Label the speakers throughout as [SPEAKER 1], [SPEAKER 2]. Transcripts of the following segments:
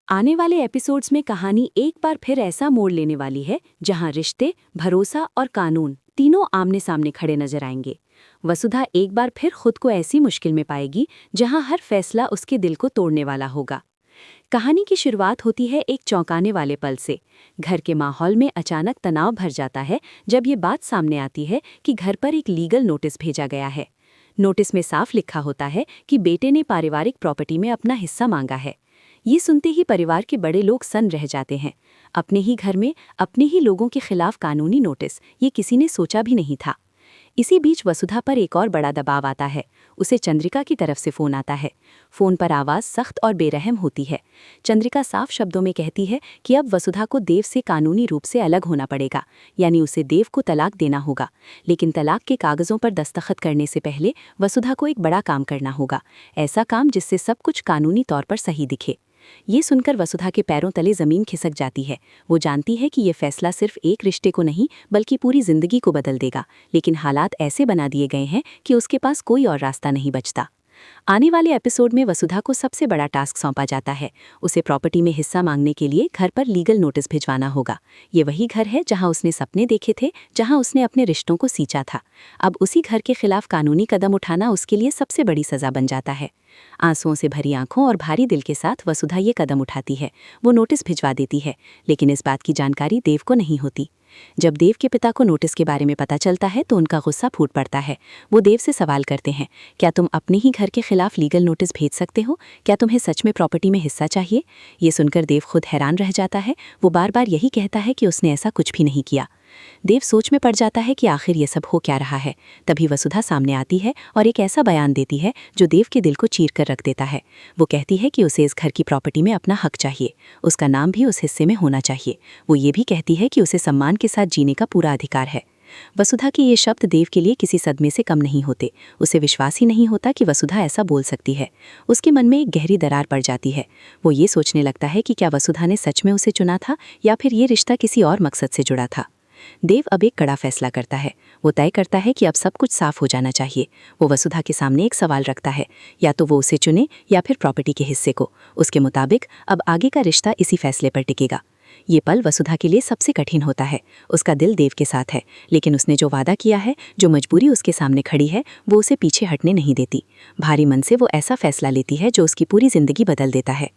[SPEAKER 1] आने वाले एपिसोड्स में कहानी एक बार फिर ऐसा मोड़ लेने वाली है जहां रिश्ते, भरोसा और कानून तीनों आमने सामने खड़े नजर आएंगे। वसुधा एक बार फिर खुद को ऐसी मुश्किल में पाएगी जहां हर फैसला उसके दिल को तोड़ने वाला होगा। कहानी की शुरुआत होती है एक चौंकाने वाले पल से। घर के माहौल में अचानक तनाव भर जाता है जब ये बात सामने आती है कि घर पर एक लीगल नोटिस भेजा गया है। नोटिस में साफ लिखा होता है कि बेटे ने पारिवारिक प्रॉपर्टी में अपना हिस्सा मांगा है। ये सुनते ही परिवार के बड़े लोग सन्न रह जाते हैं। अपने ही घर में अपने ही लोगों के खिलाफ कानूनी नोटिस, ये किसी ने सोचा भी नहीं था। इसी बीच वसुधा पर एक और बड़ा दबाव आता है। उसे चंद्रिका की तरफ से फ़ोन आता है। फ़ोन पर आवाज़ सख्त और बेरहम होती है। चंद्रिका साफ शब्दों में कहती है कि अब वसुधा को देव से कानूनी रूप से अलग होना पड़ेगा, यानी उसे देव को तलाक देना होगा। लेकिन तलाक के कागज़ों पर दस्तखत करने से पहले वसुधा को एक बड़ा काम करना होगा, ऐसा काम जिससे सब कुछ कानूनी तौर पर सही दिखे। ये सुनकर वसुधा के पैरों तले ज़मीन खिसक जाती है। वो जानती है कि ये फैसला सिर्फ एक रिश्ते को नहीं बल्कि पूरी जिंदगी को बदल देगा, लेकिन हालात ऐसे बना दिए गए हैं कि उसके पास कोई और रास्ता नहीं बचता। आने वाले एपिसोड में वसुधा को सबसे बड़ा टास्क सौंपा जाता है। उसे प्रॉपर्टी में हिस्सा मांगने के लिए घर पर लीगल नोटिस भिजवाना होगा। ये वही घर है जहां उसने सपने देखे थे, जहां उसने अपने रिश्तों को सींचा था। अब उसी घर के खिलाफ कानूनी कदम उठाना उसके लिए सबसे बड़ी सजा बन जाता है। आंसुओं से भरी आंखों और भारी दिल के साथ वसुधा ये कदम उठाती है। वो नोटिस भिजवा देती है, लेकिन इस बात की जानकारी देव को नहीं होती। जब देव के पिता को नोटिस के बारे में पता चलता है तो उनका गुस्सा फूट पड़ता है। वो देव से सवाल करते हैं, क्या तुम अपने ही घर के खिलाफ लीगल नोटिस भेज सकते हो? क्या तुम्हें सच में प्रॉपर्टी में हिस्सा चाहिए? ये सुनकर देव खुद हैरान रह जाता है। वो बार बार यही कहता है कि उसने ऐसा कुछ भी नहीं किया। देव सोच में पड़ जाता है कि आखिर ये सब हो क्या रहा है। तभी वसुधा सामने आती है और एक ऐसा बयान देती है जो देव के दिल को चीर कर रख देता है। वो कहती है कि उसे इस घर की प्रॉपर्टी में अपना हक चाहिए, उसका नाम भी उस हिस्से में होना चाहिए। वो ये भी कहती है कि उसे सम्मान के साथ जीने का पूरा अधिकार है। वसुधा के ये शब्द देव के लिए किसी सदमे से कम नहीं होते। उसे विश्वास ही नहीं होता कि वसुधा ऐसा बोल सकती है। उसके मन में एक गहरी दरार पड़ जाती है। वो ये सोचने लगता है कि क्या वसुधा ने सच में उसे चुना था या फिर ये रिश्ता किसी और मकसद से जुड़ा था। देव अब एक कड़ा फैसला करता है। वो तय करता है कि अब सब कुछ साफ हो जाना चाहिए। वो वसुधा के सामने एक सवाल रखता है, या तो वो उसे चुने या फिर प्रॉपर्टी के हिस्से को। उसके मुताबिक अब आगे का रिश्ता इसी फैसले पर टिकेगा। ये पल वसुधा के लिए सबसे कठिन होता है। उसका दिल देव के साथ है, लेकिन उसने जो वादा किया है, जो मजबूरी उसके सामने खड़ी है, वो उसे पीछे हटने नहीं देती। भारी मन से वो ऐसा फैसला लेती है जो उसकी पूरी जिंदगी बदल देता है।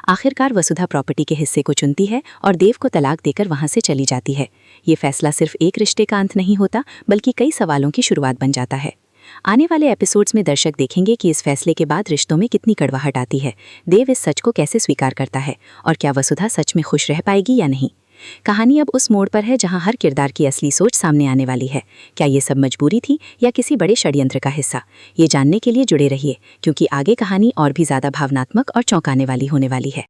[SPEAKER 1] आखिरकार वसुधा प्रॉपर्टी के हिस्से को चुनती है और देव को तलाक देकर वहां से चली जाती है। ये फैसला सिर्फ एक रिश्ते का अंत नहीं होता, बल्कि कई सवालों की शुरुआत बन जाता है। आने वाले एपिसोड्स में दर्शक देखेंगे कि इस फैसले के बाद रिश्तों में कितनी कड़वाहट आती है। देव इस सच को कैसे स्वीकार करता है और क्या वसुधा सच में खुश रह पाएगी या नहीं। कहानी अब उस मोड़ पर है जहां हर किरदार की असली सोच सामने आने वाली है। क्या ये सब मजबूरी थी या किसी बड़े षड्यंत्र का हिस्सा? ये जानने के लिए जुड़े रहिए, क्योंकि आगे कहानी और भी ज़्यादा भावनात्मक और चौंकाने वाली होने वाली है।